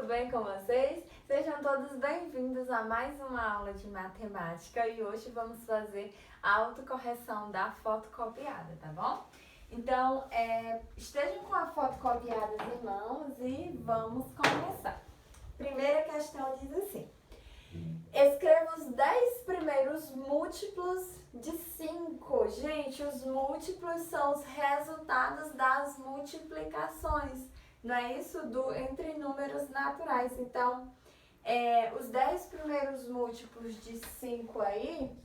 bem com vocês? Sejam todos bem-vindos a mais uma aula de matemática e hoje vamos fazer a autocorreção da fotocopiada, tá bom? Então, estejam com a fotocopiada em mãos e vamos começar. Primeira questão diz assim: escreva os 10 primeiros múltiplos de 5. Gente, os múltiplos são os resultados das multiplicações, não é isso? Entre números naturais. Então, os 10 primeiros múltiplos de 5 aí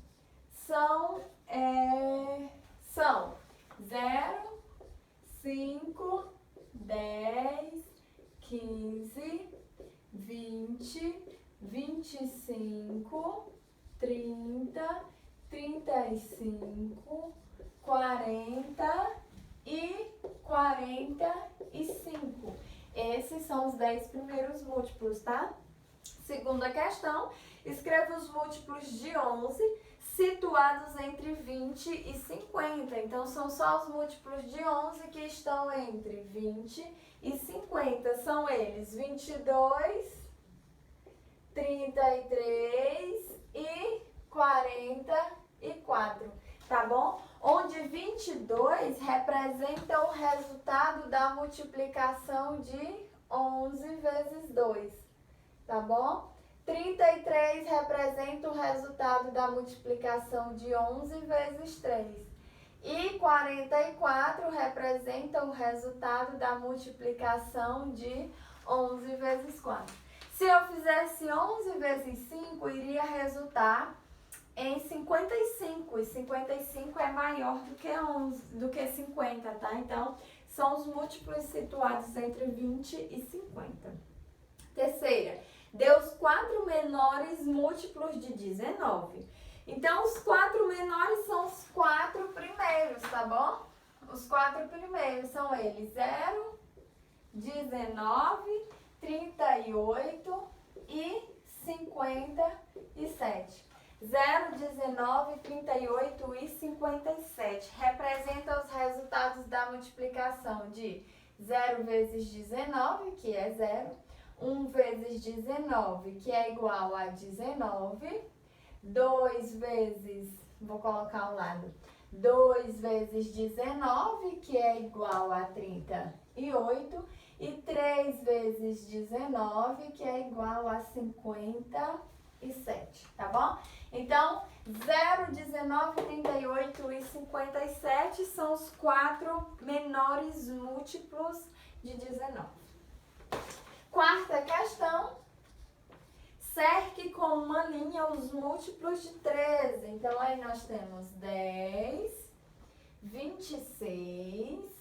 são 0, 5, 10, 15, 20, 25, 30, 35, 40 e 45. Esses são os 10 primeiros múltiplos, tá? Segunda questão, escreva os múltiplos de 11 situados entre 20 e 50. Então, são só os múltiplos de 11 que estão entre 20 e 50. São eles 22, 33 e 44, tá bom? Onde 22 representa o resultado da multiplicação de 11 vezes 2, tá bom? 33 representa o resultado da multiplicação de 11 vezes 3. E 44 representa o resultado da multiplicação de 11 vezes 4. Se eu fizesse 11 vezes 5, iria resultar em 55. E 55 é maior do que 50, tá? Então, são os múltiplos situados entre 20 e 50. Terceira, dê os 4 menores múltiplos de 19. Então, os 4 menores são os 4 primeiros, tá bom? Os 4 primeiros são eles 0, 19, 38 e 57. 0, 19, 38 e 57 representa os resultados da multiplicação de 0 vezes 19, que é 0, 1 vezes 19, que é igual a 19, 2 vezes, vou colocar ao lado, 2 vezes 19, que é igual a 38, e 3 vezes 19, que é igual a 57, tá bom? Então, 0, 19, 38 e 57 são os 4 menores múltiplos de 19. Quarta questão, cerque com uma linha os múltiplos de 13. Então, aí nós temos 10, 26,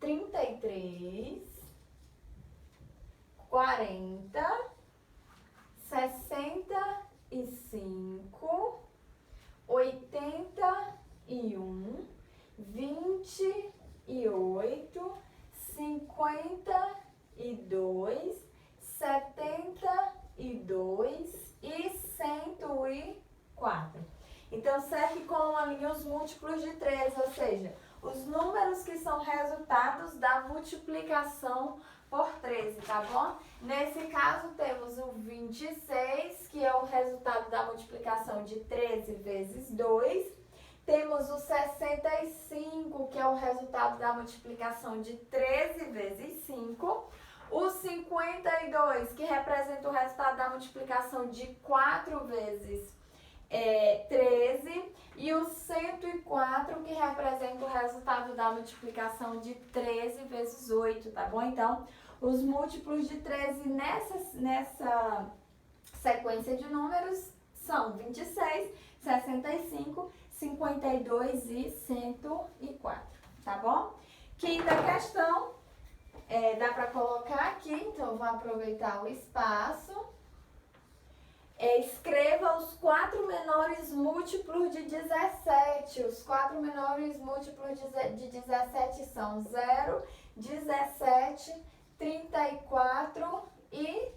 33, 40, 65, 81, 28, 52, 72 e 104. Então, cerque com uma linha os múltiplos de 13, ou seja, os números que são resultados da multiplicação por 13, tá bom? Nesse caso, temos o 26, que é o resultado da multiplicação de 13 vezes 2. Temos o 65, que é o resultado da multiplicação de 13 vezes 5. O 52, que representa o resultado da multiplicação de 4 vezes 13, e o 104, que representa o resultado da multiplicação de 13 vezes 8, tá bom? Então, os múltiplos de 13 nessa sequência de números são 26, 65, 52 e 104, tá bom? Quinta questão, dá para colocar aqui, então eu vou aproveitar o espaço. Escreva os 4 menores múltiplos de 17. Os 4 menores múltiplos de 17 são 0, 17, 34 e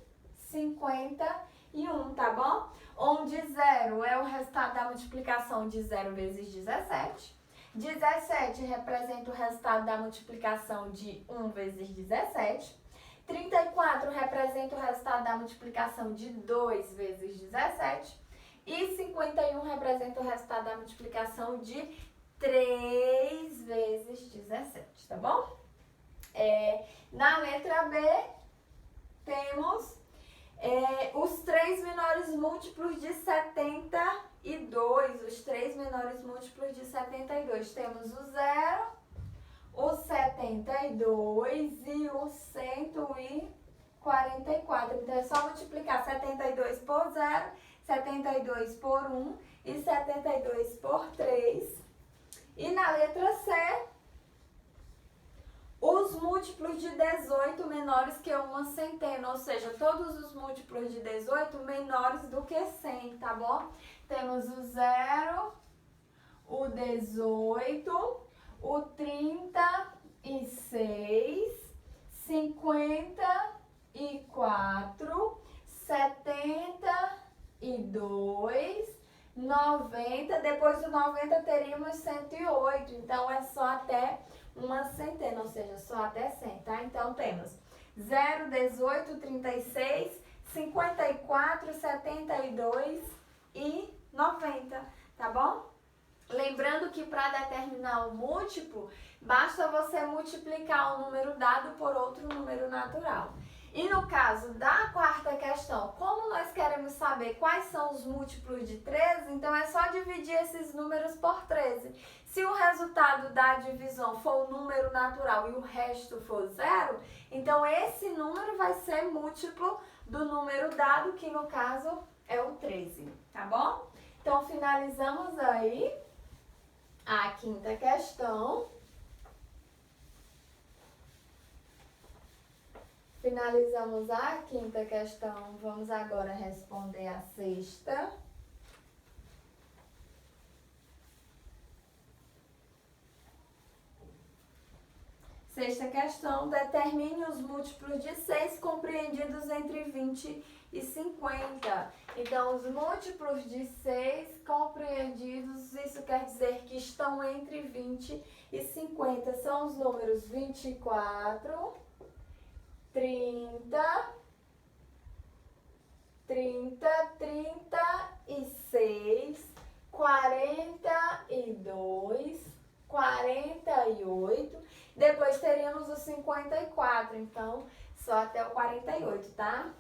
51, tá bom? Onde 0 é o resultado da multiplicação de 0 vezes 17. 17 representa o resultado da multiplicação de 1 vezes 17. 34 representa o resultado da multiplicação de 2 vezes 17. E 51 representa o resultado da multiplicação de 3 vezes 17, tá bom? Na letra B, temos os 3 menores múltiplos de 72. Os 3 menores múltiplos de 72. Temos o 0, o 72 e o 144. Então, é só multiplicar 72 por 0, 72 por 1 e 72 por 3. E na letra C, os múltiplos de 18 menores que uma centena, ou seja, todos os múltiplos de 18 menores do que 100, tá bom? Temos o 0, o 18, o 36, 54, 72, 90, depois do 90 teríamos 108, então é só até uma centena, ou seja, só até 100, tá? Então temos 0, 18, 36, 54, 72 e 90, tá bom? Lembrando que para determinar o múltiplo, basta você multiplicar o número dado por outro número natural. E no caso da quarta questão, como nós queremos saber quais são os múltiplos de 13, então é só dividir esses números por 13. Se o resultado da divisão for o número natural e o resto for 0, então esse número vai ser múltiplo do número dado, que no caso é o 13, tá bom? Então finalizamos aí a quinta questão. Finalizamos a quinta questão, vamos agora responder a sexta. Sexta questão, determine os múltiplos de 6 compreendidos entre 20 e 50. Então, os múltiplos de 6 compreendidos, isso quer dizer que estão entre 20 e 50. São os números 24, 30, 36, 42, 48. Depois teríamos o 54, então só até o 48, tá?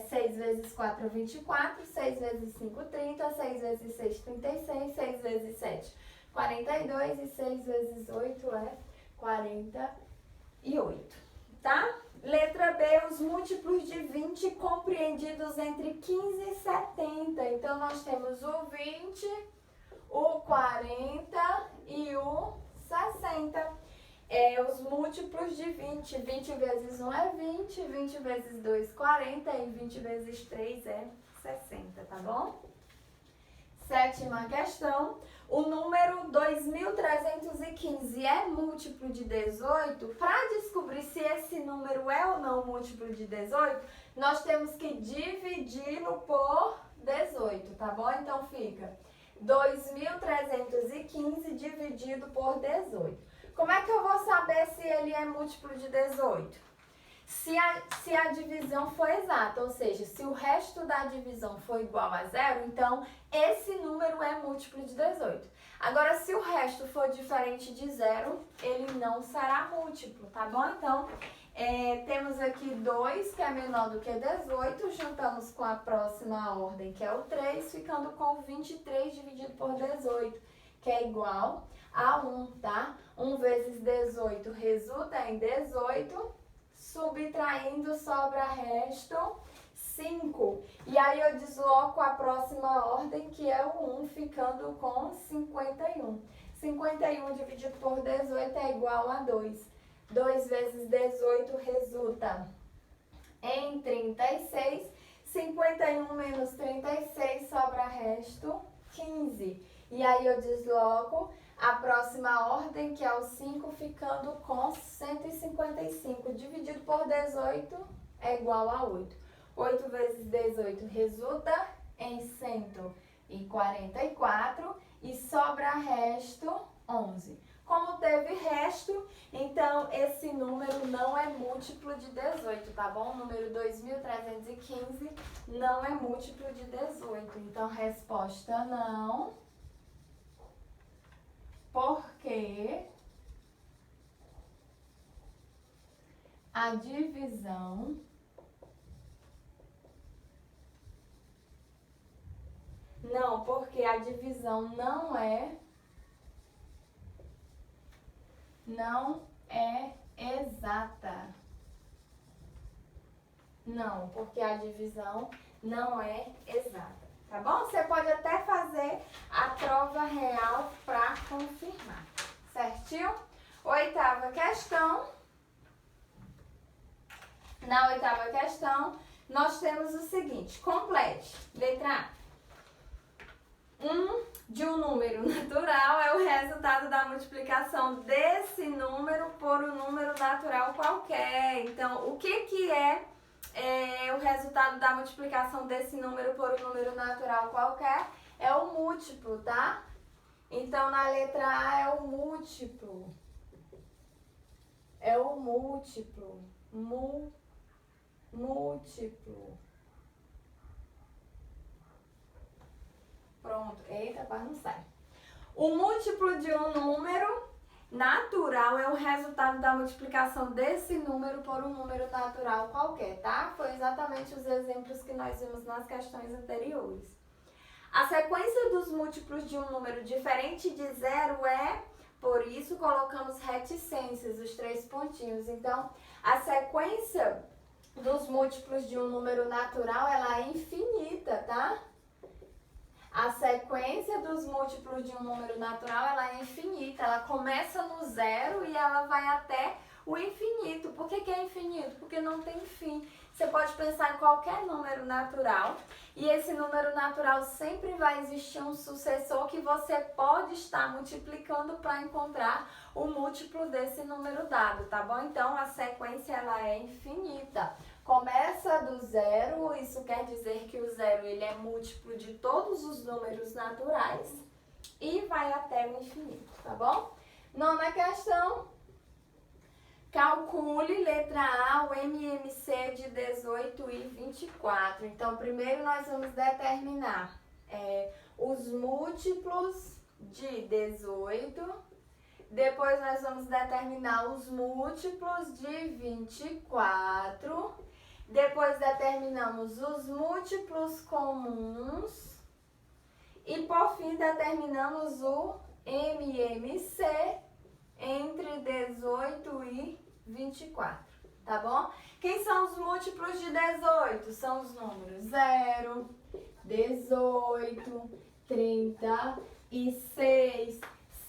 6 vezes 4 é 24, 6 vezes 5, 30, 6 vezes 6, 36, 6 vezes 7, 42 e 6 vezes 8 é 48, tá? Letra B, os múltiplos de 20 compreendidos entre 15 e 70. Então, nós temos o 20, o 40 e o 60. Os múltiplos de 20. 20 vezes 1 é 20, 20 vezes 2, 40 e 20 vezes 3 é 60, tá bom? Sétima questão. O número 2.315 é múltiplo de 18? Para descobrir se esse número é ou não múltiplo de 18, nós temos que dividi-lo por 18, tá bom? Então fica 2.315 dividido por 18. Como é que eu vou saber se ele é múltiplo de 18? Se a divisão for exata, ou seja, se o resto da divisão for igual a 0, então esse número é múltiplo de 18. Agora, se o resto for diferente de 0, ele não será múltiplo, tá bom? Então, temos aqui 2, que é menor do que 18, juntamos com a próxima ordem, que é o 3, ficando com 23 dividido por 18, que é igual a 1, tá? 1 vezes 18 resulta em 18, subtraindo sobra resto 5. E aí eu desloco a próxima ordem, que é o 1, ficando com 51. 51 dividido por 18 é igual a 2. 2 vezes 18 resulta em 36. 51 menos 36 sobra resto 15. E aí eu desloco a próxima ordem, que é o 5, ficando com 155. Dividido por 18 é igual a 8. 8 vezes 18 resulta em 144 e sobra resto 11. Como teve resto, então esse número não é múltiplo de 18, tá bom? O número 2.315 não é múltiplo de 18. Então, resposta não, porque a divisão não é exata. Não, porque a divisão não é exata, tá bom? Você pode até fazer a prova real para confirmar, certinho? Oitava questão. Na oitava questão, nós temos o seguinte, complete. Letra A. De um número natural é o resultado da multiplicação desse número por um número natural qualquer. Então, o que é o resultado da multiplicação desse número por um número natural qualquer? É o múltiplo, tá? Então, na letra A é o múltiplo. É o múltiplo. Múltiplo. Pronto. Eita, quase não sai. O múltiplo de um número natural é o resultado da multiplicação desse número por um número natural qualquer, tá? Foi exatamente os exemplos que nós vimos nas questões anteriores. A sequência dos múltiplos de um número diferente de zero é, por isso colocamos reticências, os 3 pontinhos. Então, a sequência dos múltiplos de um número natural, ela é infinita, tá? A sequência dos múltiplos de um número natural, ela é infinita. Ela começa no zero e ela vai até o infinito. Por que é infinito? Porque não tem fim. Você pode pensar em qualquer número natural e esse número natural sempre vai existir um sucessor que você pode estar multiplicando para encontrar o múltiplo desse número dado, tá bom? Então, a sequência ela é infinita. Começa do zero, isso quer dizer que o zero ele é múltiplo de todos os números naturais e vai até o infinito, tá bom? Nona questão, calcule, letra A, o MMC de 18 e 24. Então, primeiro nós vamos determinar os múltiplos de 18, depois nós vamos determinar os múltiplos de 24, depois determinamos os múltiplos comuns e por fim determinamos o MMC entre 18 e 24, tá bom? Quem são os múltiplos de 18? São os números 0, 18, 36,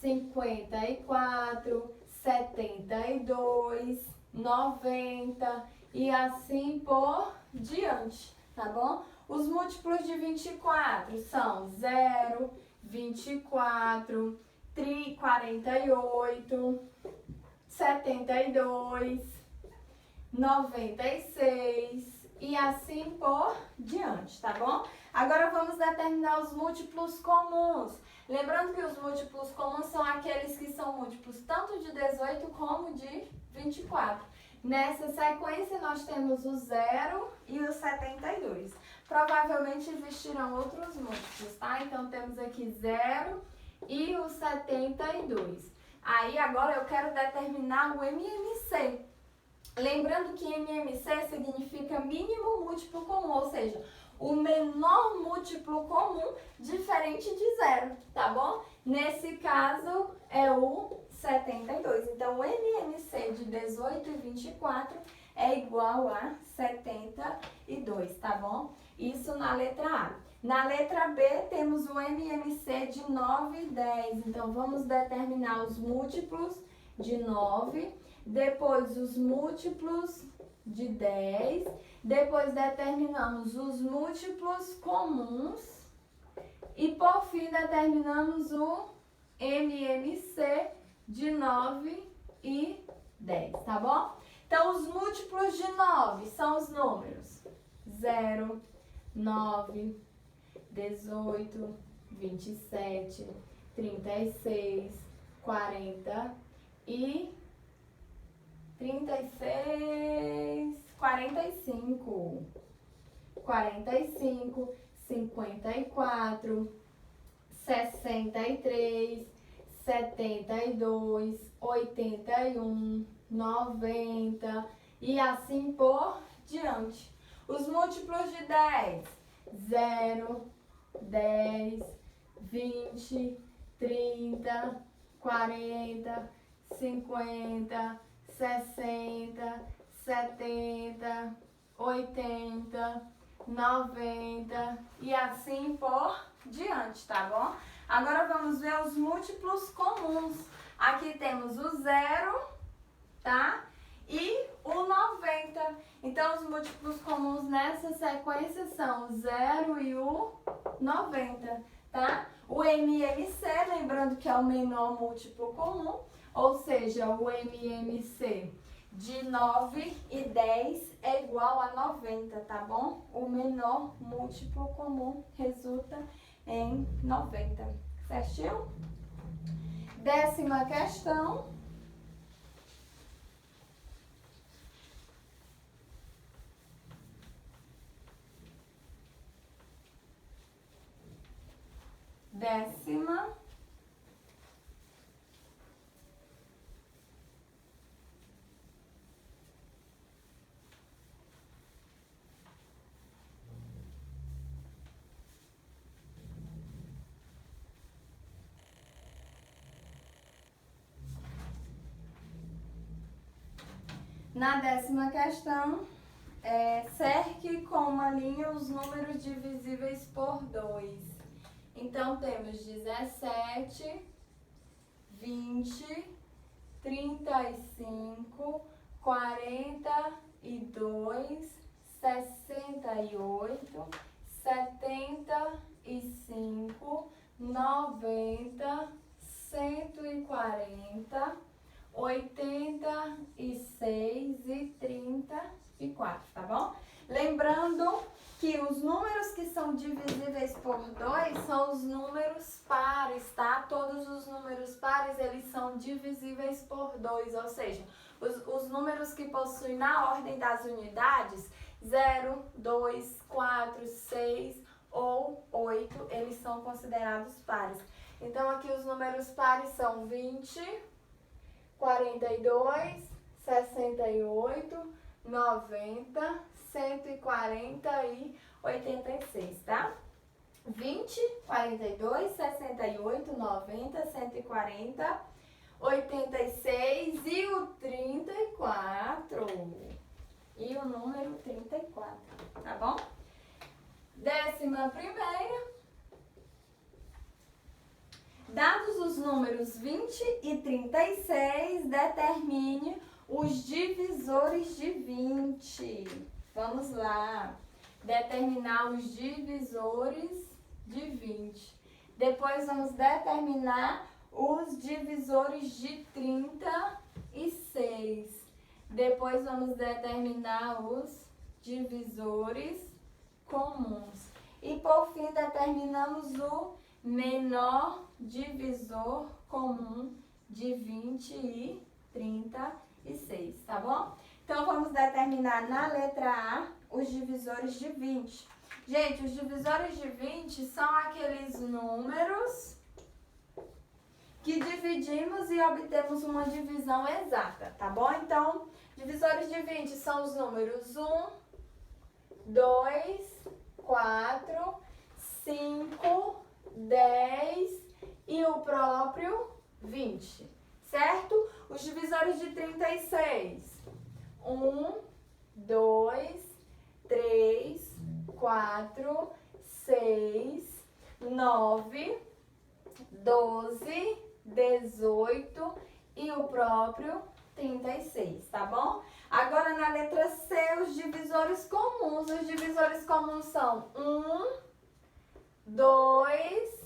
54, 72, 90 e assim por diante, tá bom? Os múltiplos de 24 são 0, 24, 48, 72, 96 e assim por diante, tá bom? Agora vamos determinar os múltiplos comuns. Lembrando que os múltiplos comuns são aqueles que são múltiplos tanto de 18 como de 24. Nessa sequência nós temos o 0 e o 72. Provavelmente existirão outros múltiplos, tá? Então temos aqui 0 e o 72. Aí agora eu quero determinar o MMC. Lembrando que MMC significa mínimo múltiplo comum, ou seja, o menor múltiplo comum diferente de 0, tá bom? Nesse caso é o 72. Então, o MMC de 18 e 24 é igual a 72, tá bom? Isso na letra A. Na letra B, temos o MMC de 9 e 10. Então, vamos determinar os múltiplos de 9, depois os múltiplos de 10, depois determinamos os múltiplos comuns e, por fim, determinamos o MMC de 9 e 10, tá bom? Então, os múltiplos de 9 são os números 0, 9, 18, 27, 36, 40 e 36, 45, 45, 54, 63, 72, 81, 90 e assim por diante. Os múltiplos de 10, 0, 10, 20, 30, 40, 50, 60, 70, 80, 90 e assim por diante, tá bom? Agora vamos ver os múltiplos comuns. Aqui temos o 0, tá? E o 90. Então, os múltiplos comuns nessa sequência são o 0 e o 90, tá? O MMC, lembrando que é o menor múltiplo comum, ou seja, o MMC de 9 e 10 é igual a 90, tá bom? O menor múltiplo comum resulta em 90, certinho? 10ª questão. Na 10ª questão, cerque com uma linha os números divisíveis por 2. Então, temos 17, 20, 35, 42, 68, 75, 90, 140, 86 e 34, tá bom? Lembrando que os números que são divisíveis por 2 são os números pares, tá? Todos os números pares, eles são divisíveis por 2, ou seja, os números que possuem na ordem das unidades, 0, 2, 4, 6 ou 8, eles são considerados pares. Então, aqui os números pares são 20, 42, 68, 90, 140 e 86, tá? 20, 42, 68, 90, 140, 86 e o 34. E o número 34, tá bom? 11ª. Dados os números 20 e 36, determine os divisores de 20. Vamos lá. Determinar os divisores de 20. Depois vamos determinar os divisores de 36. Depois vamos determinar os divisores comuns. E por fim determinamos o menor divisor comum de 20 e 36, tá bom? Então, vamos determinar na letra A os divisores de 20. Gente, os divisores de 20 são aqueles números que dividimos e obtemos uma divisão exata, tá bom? Então, divisores de 20 são os números 1, 2, 4, 5, 10 e o próprio 20, certo? Os divisores de 36, 1, 2, 3, 4, 6, 9, 12, 18 e o próprio 36, tá bom? Agora na letra C, os divisores comuns. Os divisores comuns são 1, 2,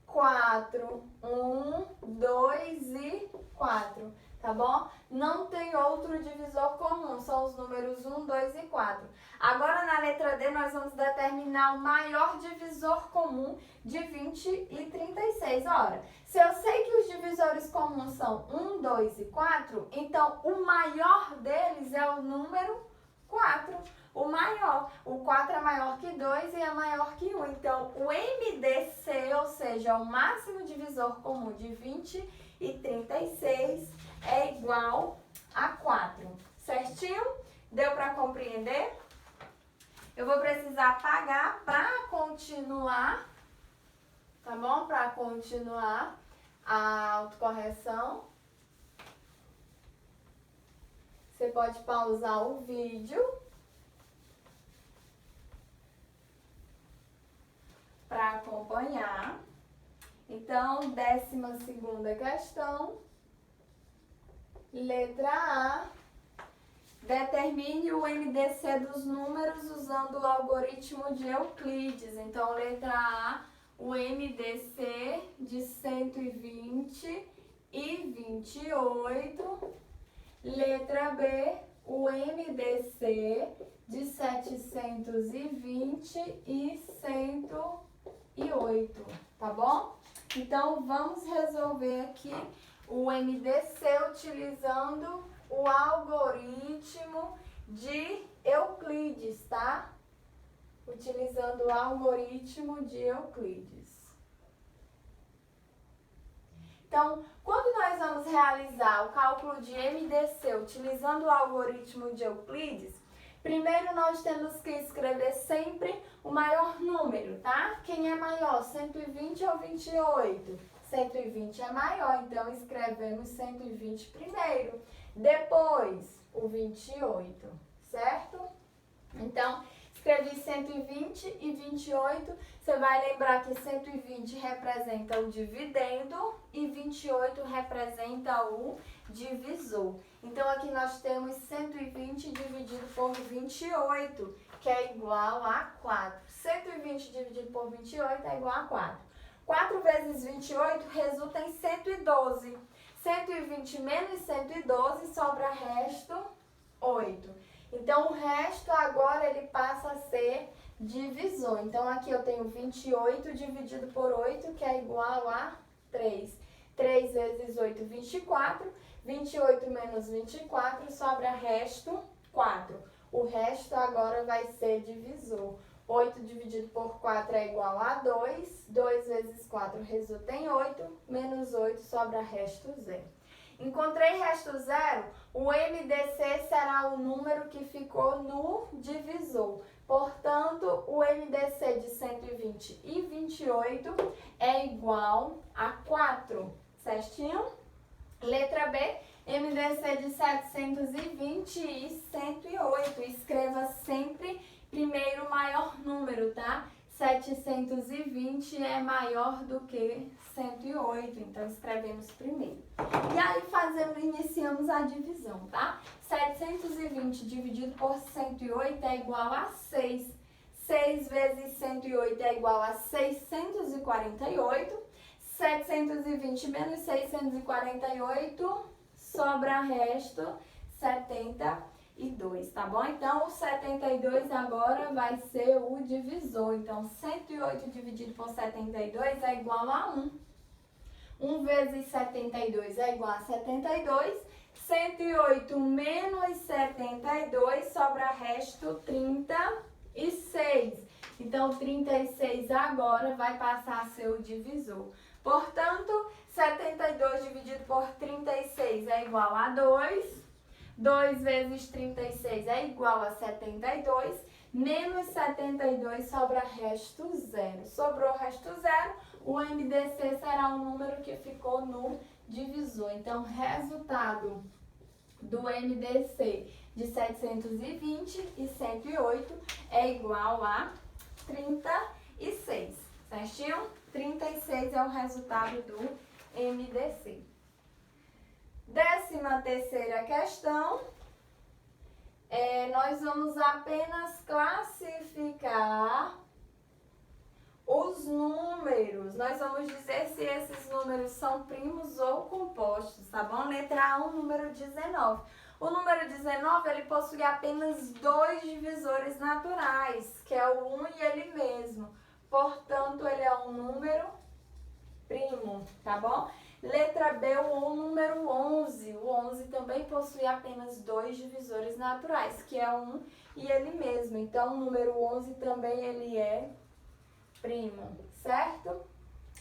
4. 1, 2 e 4. tá bom? Não tem outro divisor comum, são os números 1, 2 e 4. Agora, na letra D, nós vamos determinar o maior divisor comum de 20 e 36. Ora, se eu sei que os divisores comuns são 1, 2 e 4, então o maior deles é o número 4. O maior. O 4 é maior que 2 e é maior que 1. Então, o MDC, ou seja, o máximo divisor comum de 20 e 36, é igual a 4. Certinho? Deu para compreender? Eu vou precisar apagar para continuar, tá bom? Para continuar a autocorreção. Você pode pausar o vídeo para acompanhar. Então, 12ª questão, letra A. Determine o MDC dos números usando o algoritmo de Euclides. Então, letra A, o MDC de 120 e 28. Letra B, o MDC de 720 e 108, tá bom? Então, vamos resolver aqui o MDC utilizando o algoritmo de Euclides, tá? Utilizando o algoritmo de Euclides. Então, quando nós vamos realizar o cálculo de MDC utilizando o algoritmo de Euclides, primeiro nós temos que escrever sempre o maior número, tá? Quem é maior, 120 ou 28? 120 é maior, então escrevemos 120 primeiro. Depois, o 28, certo? Então, escrevi 120 e 28. Você vai lembrar que 120 representa o dividendo e 28 representa o divisor. Então, aqui nós temos 120 dividido por 28, que é igual a 4. 120 dividido por 28 é igual a 4. 4 vezes 28 resulta em 112. 120 menos 112 sobra resto 8. Então, o resto agora ele passa a ser divisor. Então, aqui eu tenho 28 dividido por 8, que é igual a 3. 3 vezes 8, 24. 28 menos 24 sobra resto 4. O resto agora vai ser divisor. 8 dividido por 4 é igual a 2. 2 vezes 4 resulta em 8. Menos 8 sobra resto 0. Encontrei resto 0, o MDC será o número que ficou no divisor. Portanto, o MDC de 120 e 28 é igual a 4. Certinho? Letra B, MDC de 720 e 108. Escreva sempre primeiro o maior número, tá? 720 é maior do que 108, então escrevemos primeiro. E aí iniciamos a divisão, tá? 720 dividido por 108 é igual a 6. 6 vezes 108 é igual a 648. 720 menos 648 sobra resto 72, tá bom? Então, o 72 agora vai ser o divisor. Então, 108 dividido por 72 é igual a 1. 1 vezes 72 é igual a 72. 108 menos 72 sobra resto 36. Então, 36 agora vai passar a ser o divisor. Portanto, 72 dividido por 36 é igual a 2. 2 vezes 36 é igual a 72. Menos 72 sobra resto 0. Sobrou resto 0, o MDC será o número que ficou no divisor. Então, resultado do MDC de 720 e 108 é igual a 36. Certinho? 36 é o resultado do MDC. 13ª questão, nós vamos apenas classificar Os números, nós vamos dizer se esses números são primos ou compostos, tá bom? Letra A, o número 19. O número 19, ele possui apenas dois divisores naturais, que é o 1 e ele mesmo. Portanto, ele é um número primo, tá bom? Letra B, o número 11. O 11 também possui apenas dois divisores naturais, que é o 1 e ele mesmo. Então, o número 11 também ele é primo, certo?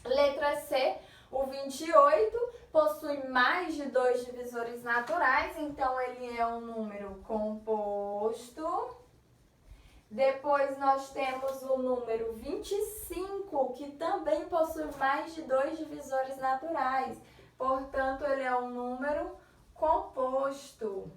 Letra C, o 28 possui mais de dois divisores naturais, então ele é um número composto. Depois nós temos o número 25, que também possui mais de dois divisores naturais. Portanto, ele é um número composto.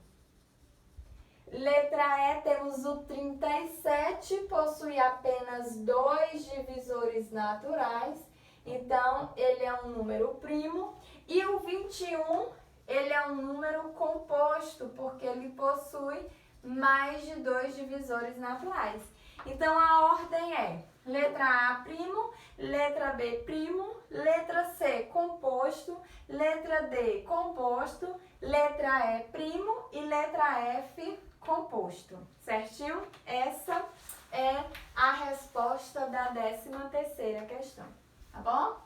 Letra E, temos o 37, possui apenas dois divisores naturais. Então, ele é um número primo. E o 21, ele é um número composto, porque ele possui mais de dois divisores naturais. Então, a ordem é letra A, primo, letra B, primo, letra C, composto, letra D, composto, letra E, primo e letra F, composto. Certinho? Essa é a resposta da 13ª questão. Tá bom?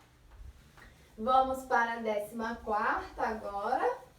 Vamos para a 14ª agora.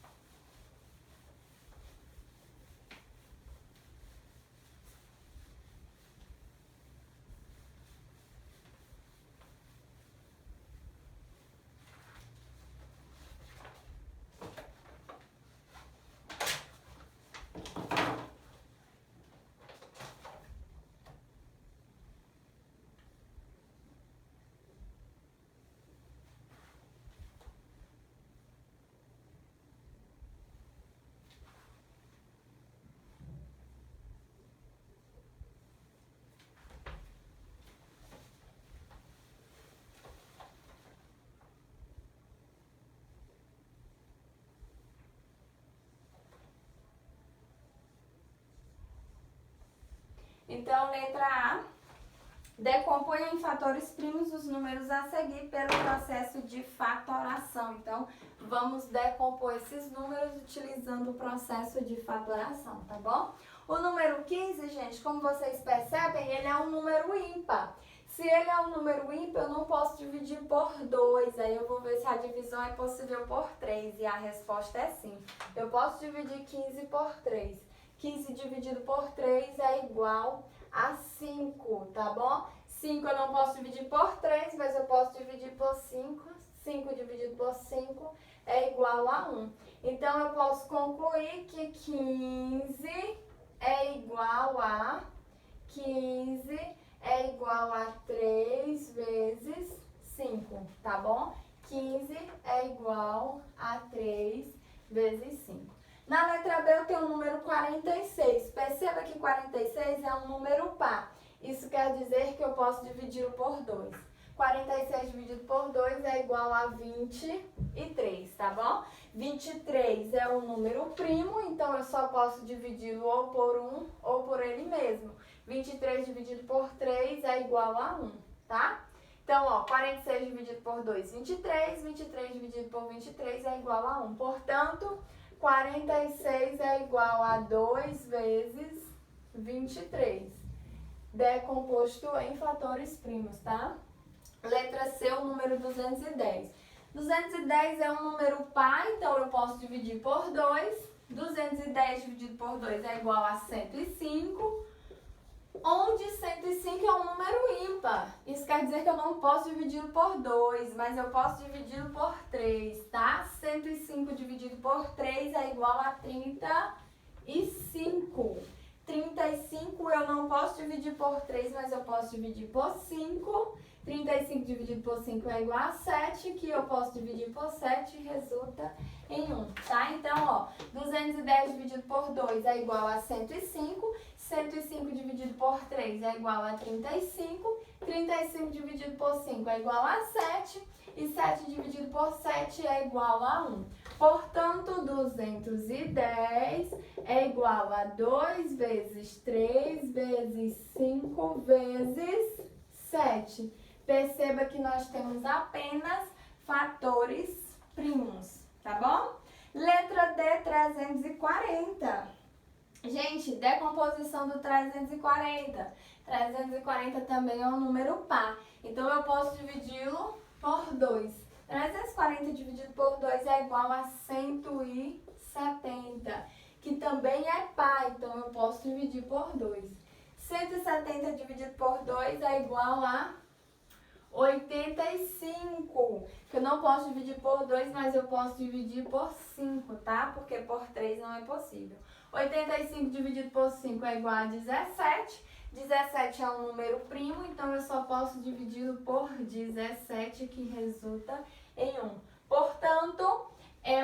Então, letra A, decomponha em fatores primos os números a seguir pelo processo de fatoração. Então, vamos decompor esses números utilizando o processo de fatoração, tá bom? O número 15, gente, como vocês percebem, ele é um número ímpar. Se ele é um número ímpar, eu não posso dividir por 2. Aí eu vou ver se a divisão é possível por 3. E a resposta é sim. Eu posso dividir 15 por 3. 15 dividido por 3 é igual a 5, tá bom? 5 eu não posso dividir por 3, mas eu posso dividir por 5. 5 dividido por 5 é igual a 1. Então, eu posso concluir que 15 é igual a 3 vezes 5, tá bom? 15 é igual a 3 vezes 5. Na letra B eu tenho o número 46. Perceba que 46 é um número par. Isso quer dizer que eu posso dividi-lo por 2. 46 dividido por 2 é igual a 23, tá bom? 23 é um número primo, então eu só posso dividi-lo ou por 1 ou por ele mesmo. 23 dividido por 3 é igual a 1, tá? Então, ó, 46 dividido por 2, 23. 23 dividido por 23 é igual a 1. Portanto, 46 é igual a 2 vezes 23. Decomposto em fatores primos, tá? Letra C, o número 210. 210 é um número par, então eu posso dividir por 2. 210 dividido por 2 é igual a 105. Onde 105 é um número ímpar. Isso quer dizer que eu não posso dividi-lo por 2, mas eu posso dividi-lo por 3, tá? 105 dividido por 3 é igual a 35. 35 eu não posso dividir por 3, mas eu posso dividir por 5. 35 dividido por 5 é igual a 7, que eu posso dividir por 7 e resulta em 1, tá? Então, ó, 210 dividido por 2 é igual a 105. 105 dividido por 3 é igual a 35. 35 dividido por 5 é igual a 7. E 7 dividido por 7 é igual a 1. Portanto, 210 é igual a 2 vezes 3 vezes 5 vezes 7. Perceba que nós temos apenas fatores primos, tá bom? Letra D, 340. Gente, decomposição do 340. 340 também é um número par. Então, eu posso dividi-lo por 2. 340 dividido por 2 é igual a 170, que também é par. Então, eu posso dividir por 2. 170 dividido por 2 é igual a 85, que eu não posso dividir por 2, mas eu posso dividir por 5, tá? Porque por 3 não é possível. 85 dividido por 5 é igual a 17. 17 é um número primo, então eu só posso dividi-lo por 17, que resulta em 1. Portanto,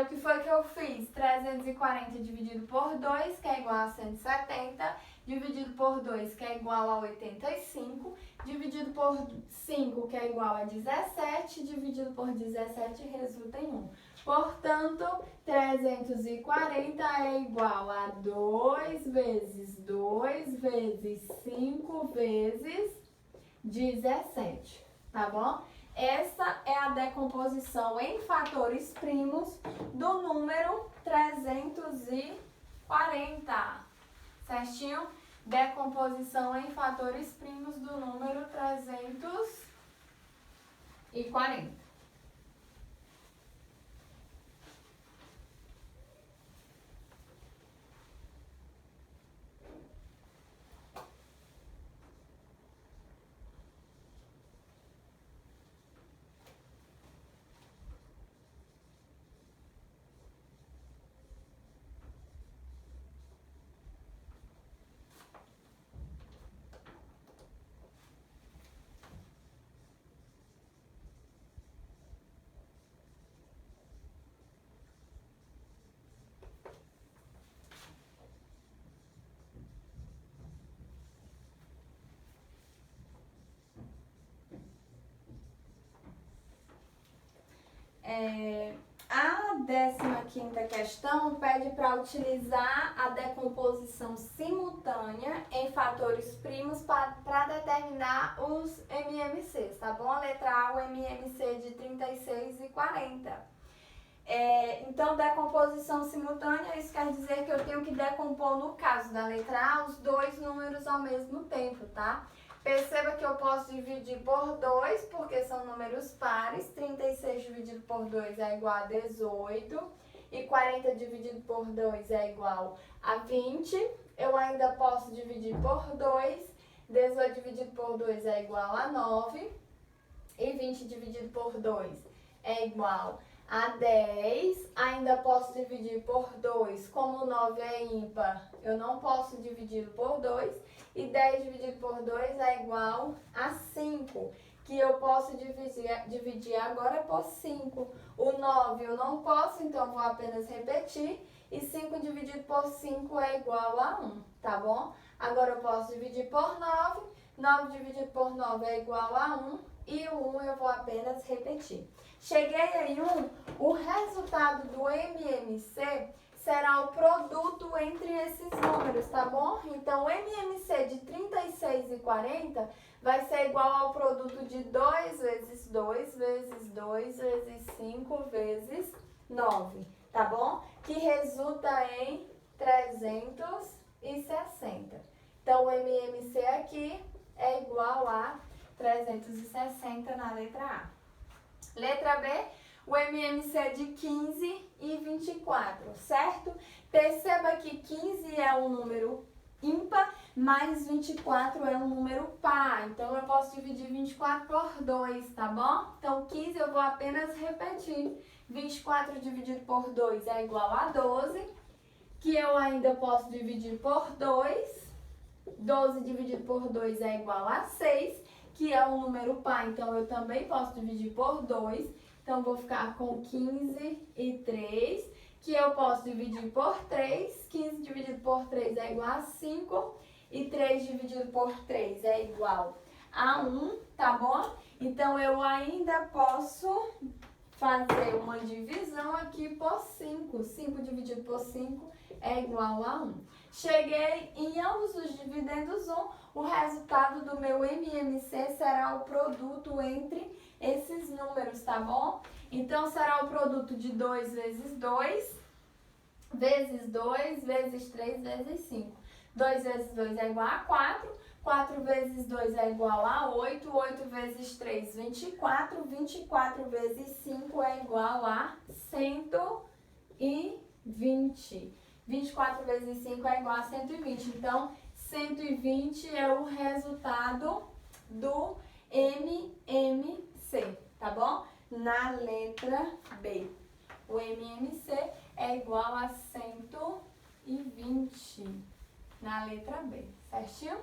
o que foi que eu fiz? 340 dividido por 2, que é igual a 170, dividido por 2, que é igual a 85, dividido por 5, que é igual a 17, dividido por 17 resulta em 1. Portanto, 340 é igual a 2 vezes 2 vezes 5 vezes 17, tá bom? Essa é a decomposição em fatores primos do número 340, certinho? Decomposição em fatores primos do número 340. A 15ª questão pede para utilizar a decomposição simultânea em fatores primos para determinar os MMCs, tá bom? A letra A, o MMC de 36 e 40. Então, decomposição simultânea, isso quer dizer que eu tenho que decompor, no caso da letra A, os dois números ao mesmo tempo, tá? Perceba que eu posso dividir por 2, porque são números pares. 36 dividido por 2 é igual a 18. E 40 dividido por 2 é igual a 20. Eu ainda posso dividir por 2. 18 dividido por 2 é igual a 9. E 20 dividido por 2 é igual a 10. Ainda posso dividir por 2. Como o 9 é ímpar, eu não posso dividi-lo por 2. E 10 dividido por 2 é igual a 5, que eu posso dividir agora por 5. O 9 eu não posso, então vou apenas repetir. E 5 dividido por 5 é igual a 1, tá bom? Agora eu posso dividir por 9. 9 dividido por 9 é igual a 1. E o 1 eu vou apenas repetir. Cheguei em 1, o resultado do MMC será o produto entre esses números, tá bom? Então, o MMC de 36 e 40 vai ser igual ao produto de 2 vezes 2 vezes 2 vezes 5 vezes 9, tá bom? Que resulta em 360. Então, o MMC aqui é igual a 360 na letra A. Letra B, o MMC é de 15 e 24, certo? Perceba que 15 é um número ímpar, mais 24 é um número par. Então, eu posso dividir 24 por 2, tá bom? Então, 15 eu vou apenas repetir. 24 dividido por 2 é igual a 12, que eu ainda posso dividir por 2. 12 dividido por 2 é igual a 6, que é um número par, então eu também posso dividir por 2. Então, vou ficar com 15 e 3, que eu posso dividir por 3. 15 dividido por 3 é igual a 5. E 3 dividido por 3 é igual a 1, tá bom? Então, eu ainda posso fazer uma divisão aqui por 5. 5 dividido por 5 é igual a 1. Cheguei em ambos os dividendos 1, o resultado do meu MMC será o produto entre esses números, tá bom? Então, será o produto de 2 vezes 2, vezes 2, vezes 3, vezes 5. 2 vezes 2 é igual a 4, 4 vezes 2 é igual a 8, 8 vezes 3, 24, 24 vezes 5 é igual a 120. 24 vezes 5 é igual a 120. Então, 120 é o resultado do MMC, tá bom? Na letra B. O MMC é igual a 120 na letra B, certinho?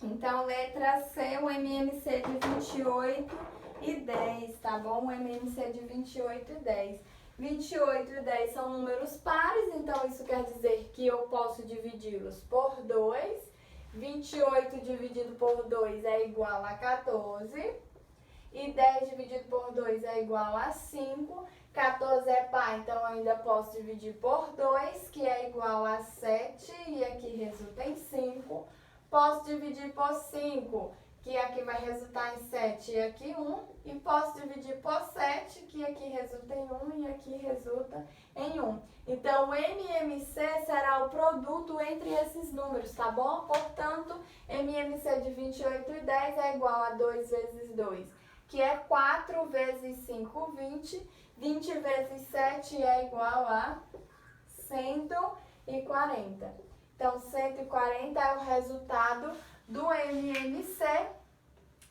Então, letra C, o MMC de 28 e 10, tá bom? O MMC de 28 e 10. 28 e 10 são números pares, então isso quer dizer que eu posso dividi-los por 2. 28 dividido por 2 é igual a 14. E 10 dividido por 2 é igual a 5. 14 é par, então eu ainda posso dividir por 2, que é igual a 7, e aqui resulta em 5. Posso dividir por 5, que aqui vai resultar em 7 e aqui 1. E posso dividir por 7, que aqui resulta em 1 e aqui resulta em 1. Então, o MMC será o produto entre esses números, tá bom? Portanto, MMC de 28 e 10 é igual a 2 vezes 2, que é 4 vezes 5, 20. 20 vezes 7 é igual a 140. Então, 140 é o resultado do MMC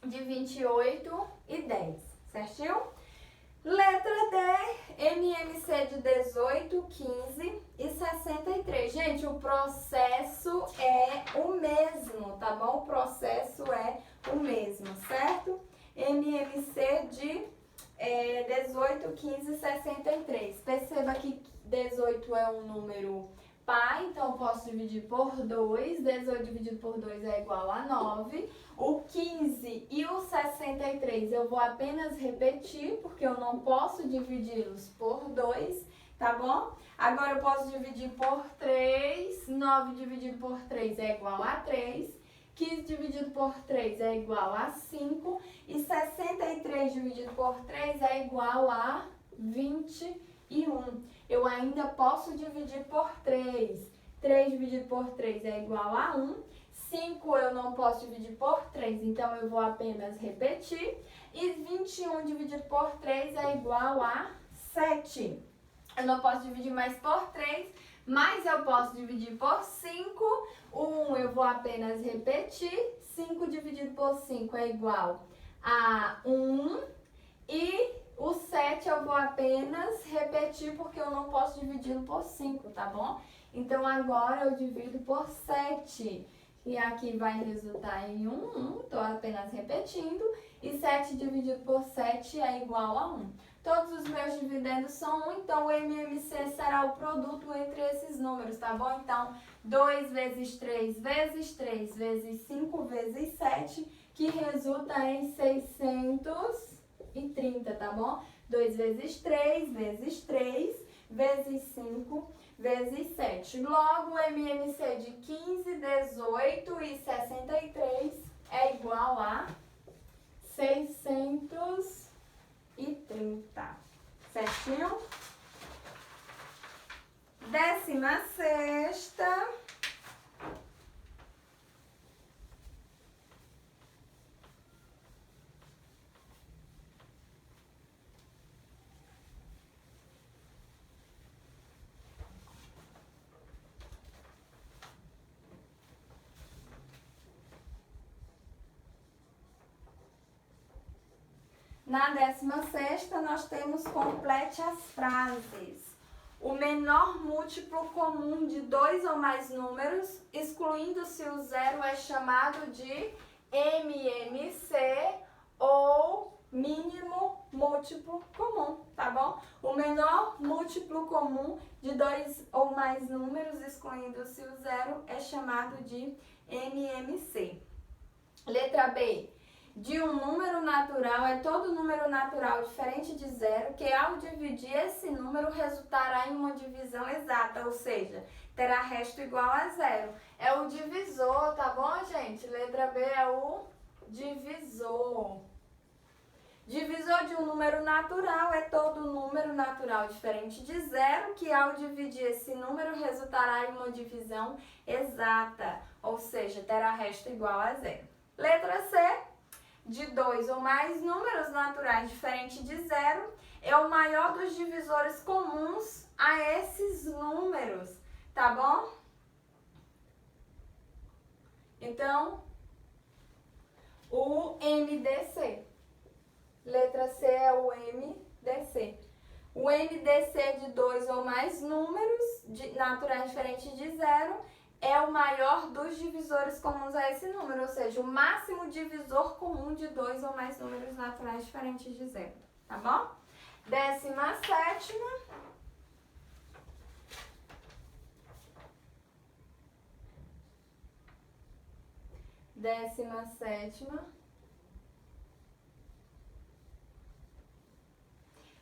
de 28 e 10, certinho? Letra D, MMC de 18, 15 e 63. Gente, o processo é o mesmo, tá bom? O processo é o mesmo, certo? MMC de 18, 15 e 63. Perceba que 18 é um número par, então eu posso dividir por 2. 18 dividido por 2 é igual a 9. O 15 e o 63 eu vou apenas repetir, porque eu não posso dividi-los por 2, tá bom? Agora eu posso dividir por 3. 9 dividido por 3 é igual a 3. 15 dividido por 3 é igual a 5. E 63 dividido por 3 é igual a 21. Eu ainda posso dividir por 3. 3 dividido por 3 é igual a 1. 5 eu não posso dividir por 3, então eu vou apenas repetir. E 21 dividido por 3 é igual a 7. Eu não posso dividir mais por 3, mas eu posso dividir por 5. O 1 eu vou apenas repetir. 5 dividido por 5 é igual a 1. E o 7 eu vou apenas repetir, porque eu não posso dividi-lo por 5, tá bom? Então, agora eu divido por 7. E aqui vai resultar em 1, estou apenas repetindo. E 7 dividido por 7 é igual a 1. Todos os meus dividendos são 1, então o MMC será o produto entre esses números, tá bom? Então, 2 vezes 3 vezes 3 vezes 5 vezes 7, que resulta em 630, tá bom? 2 vezes 3 vezes 3 vezes 5 vezes 7. Logo, o MMC de 15, 18 e 63 é igual a 630. Certinho? 16ª. Na 16ª, nós temos complete as frases. O menor múltiplo comum de dois ou mais números, excluindo-se o zero, é chamado de MMC ou mínimo múltiplo comum, tá bom? O menor múltiplo comum de dois ou mais números, excluindo-se o zero, é chamado de MMC. Letra B. De um número natural é todo número natural diferente de zero que ao dividir esse número resultará em uma divisão exata, ou seja, terá resto igual a zero. É o divisor, tá bom, gente? Letra B é o divisor. Divisor de um número natural é todo número natural diferente de zero que ao dividir esse número resultará em uma divisão exata, ou seja, terá resto igual a zero. Letra C. De dois ou mais números naturais diferentes de zero é o maior dos divisores comuns a esses números, tá bom? Então, o MDC. Letra C é o MDC. O MDC de dois ou mais números naturais diferentes de zero é o maior dos divisores comuns a esse número, ou seja, o máximo divisor comum de dois ou mais números naturais diferentes de zero, tá bom? 17ª.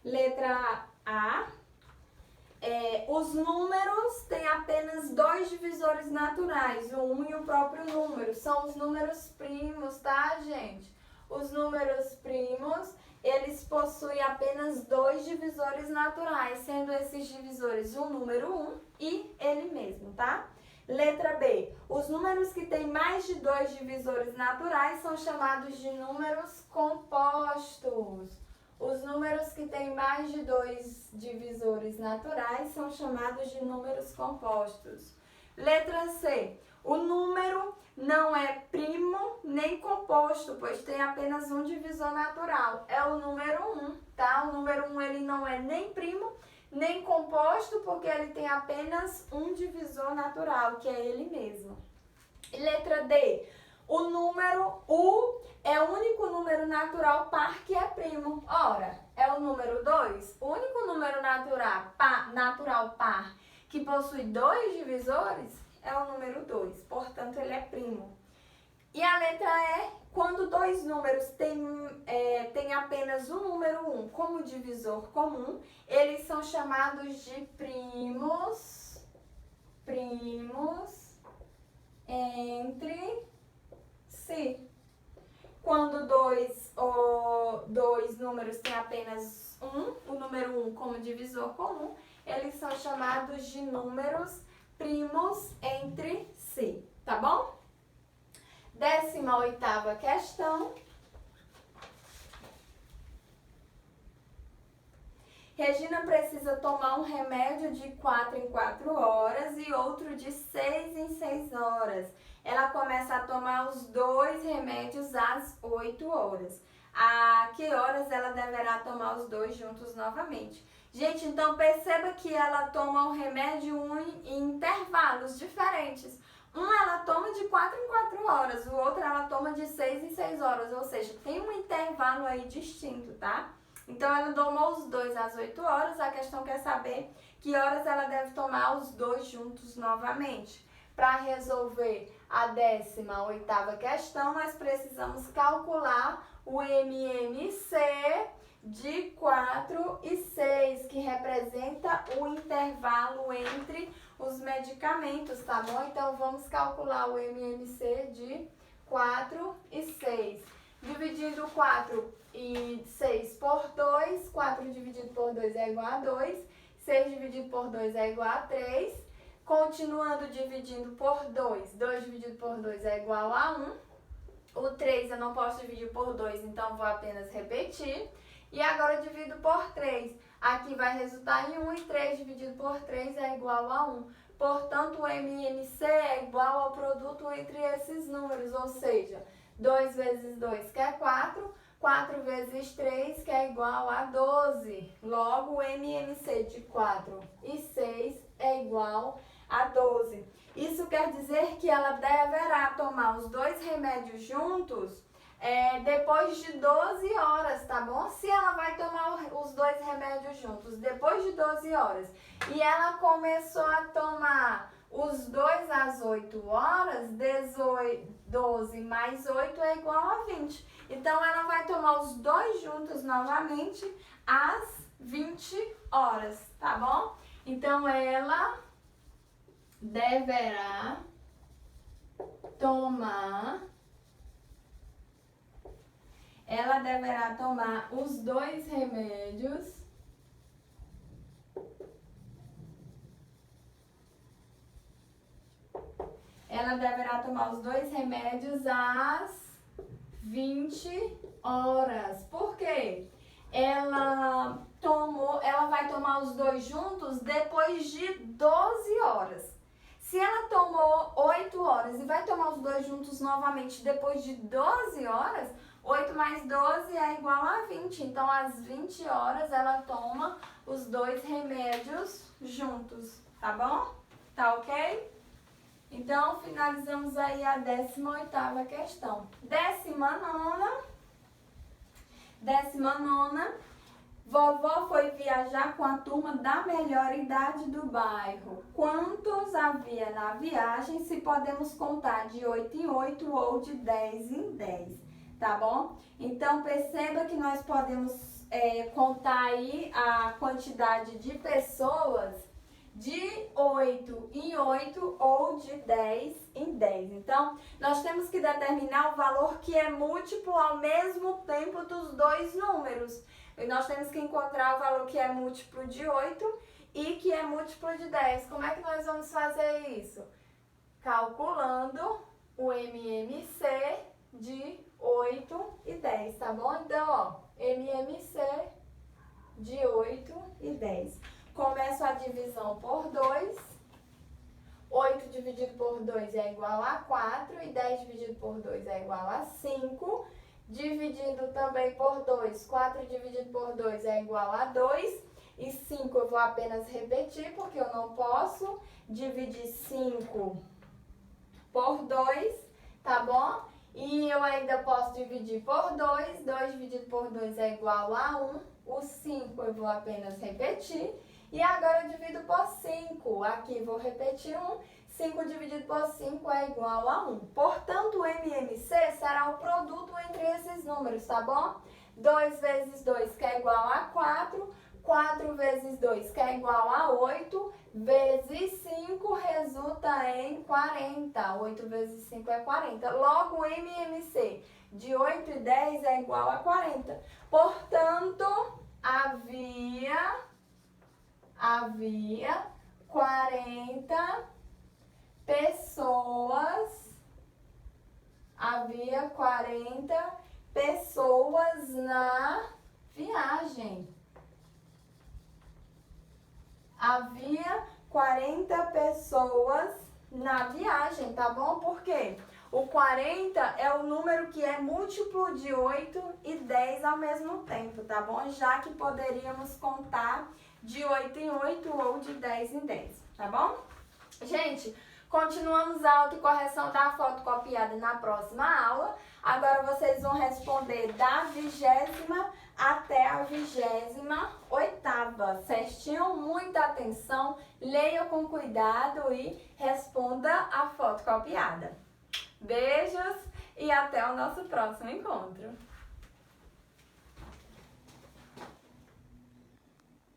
Letra A. Os números têm apenas dois divisores naturais, o 1 e o próprio número. São os números primos, tá, gente? Os números primos, eles possuem apenas dois divisores naturais, sendo esses divisores o número 1 e ele mesmo, tá? Letra B. Os números que têm mais de dois divisores naturais são chamados de números compostos. Os números que têm mais de dois divisores naturais são chamados de números compostos. Letra C. O número não é primo nem composto, pois tem apenas um divisor natural. É o número 1, tá? O número 1 ele não é nem primo nem composto, porque ele tem apenas um divisor natural, que é ele mesmo. E letra D. O número U é o único número natural par que é primo. Ora, é o número 2. O único número natural par que possui dois divisores é o número 2. Portanto, ele é primo. E a letra E, quando dois números têm apenas o número 1 como divisor comum, eles são chamados de primos entre si. Quando dois números têm apenas o número 1 como divisor comum, eles são chamados de números primos entre si, tá bom? 18ª questão. Regina precisa tomar um remédio de 4 em 4 horas e outro de 6 em 6 horas. Ela começa a tomar os dois remédios às 8 horas. A que horas ela deverá tomar os dois juntos novamente? Gente, então perceba que ela toma o remédio em intervalos diferentes. Um ela toma de 4 em 4 horas, o outro ela toma de 6 em 6 horas, ou seja, tem um intervalo aí distinto, tá? Então ela tomou os dois às 8 horas, a questão quer saber que horas ela deve tomar os dois juntos novamente. Para resolver a 18ª questão, nós precisamos calcular o MMC de 4 e 6, que representa o intervalo entre os medicamentos, tá bom? Então, vamos calcular o MMC de 4 e 6. Dividindo 4 e 6 por 2, 4 dividido por 2 é igual a 2, 6 dividido por 2 é igual a 3. Continuando dividindo por 2, 2 dividido por 2 é igual a 1. O 3 eu não posso dividir por 2, então vou apenas repetir. E agora eu divido por 3. Aqui vai resultar em 1 e 3 dividido por 3 é igual a 1. Portanto, o MMC é igual ao produto entre esses números, ou seja, 2 vezes 2 que é 4, 4 vezes 3, que é igual a 12. Logo, o MMC de 4 e 6 é igual a 12. Isso quer dizer que ela deverá tomar os dois remédios juntos depois de 12 horas, tá bom? Se ela vai tomar os dois remédios juntos depois de 12 horas e ela começou a tomar os dois às 8 horas, 12 mais 8 é igual a 20. Então, ela vai tomar os dois juntos novamente às 20 horas, tá bom? Então, ela deverá tomar os dois remédios às 20 horas. Por quê? Ela vai tomar os dois juntos depois de 12 horas. Se ela tomou 8 horas e vai tomar os dois juntos novamente depois de 12 horas, 8 mais 12 é igual a 20. Então, às 20 horas, ela toma os dois remédios juntos, tá bom? Tá ok? Então, finalizamos aí a 18ª questão. 19ª. Vovó foi viajar com a turma da melhor idade do bairro. Quantos havia na viagem, se podemos contar de 8 em 8 ou de 10 em 10, tá bom? Então, perceba que nós podemos contar aí a quantidade de pessoas de 8 em 8 ou de 10 em 10. Então, nós temos que determinar o valor que é múltiplo ao mesmo tempo dos dois números. E nós temos que encontrar o valor que é múltiplo de 8 e que é múltiplo de 10. Como é que nós vamos fazer isso? Calculando o MMC de 8 e 10, tá bom? Então, ó, MMC de 8 e 10. Começo a divisão por 2. 8 dividido por 2 é igual a 4 e 10 dividido por 2 é igual a 5. Dividido também por 2, 4 dividido por 2 é igual a 2. E 5 eu vou apenas repetir, porque eu não posso dividir 5 por 2, tá bom? E eu ainda posso dividir por 2. 2 dividido por 2 é igual a 1. O 5 eu vou apenas repetir. E agora eu divido por 5. Aqui vou repetir 1. 5 dividido por 5 é igual a 1. Portanto, o MMC será o produto entre esses números, tá bom? 2 vezes 2, que é igual a 4. 4 vezes 2, que é igual a 8. Vezes 5 resulta em 40. 8 vezes 5 é 40. Logo, o MMC de 8 e 10 é igual a 40. Portanto, havia 40 pessoas. Havia 40 pessoas na viagem. Havia 40 pessoas na viagem, tá bom? Por quê? O 40 é o número que é múltiplo de 8 e 10 ao mesmo tempo, tá bom? Já que poderíamos contar de 8 em 8 ou de 10 em 10, tá bom? Gente, continuamos a autocorreção da fotocopiada na próxima aula. Agora vocês vão responder da 20ª até a 28ª. Prestem muita atenção, leiam com cuidado e responda a fotocopiada. Beijos e até o nosso próximo encontro.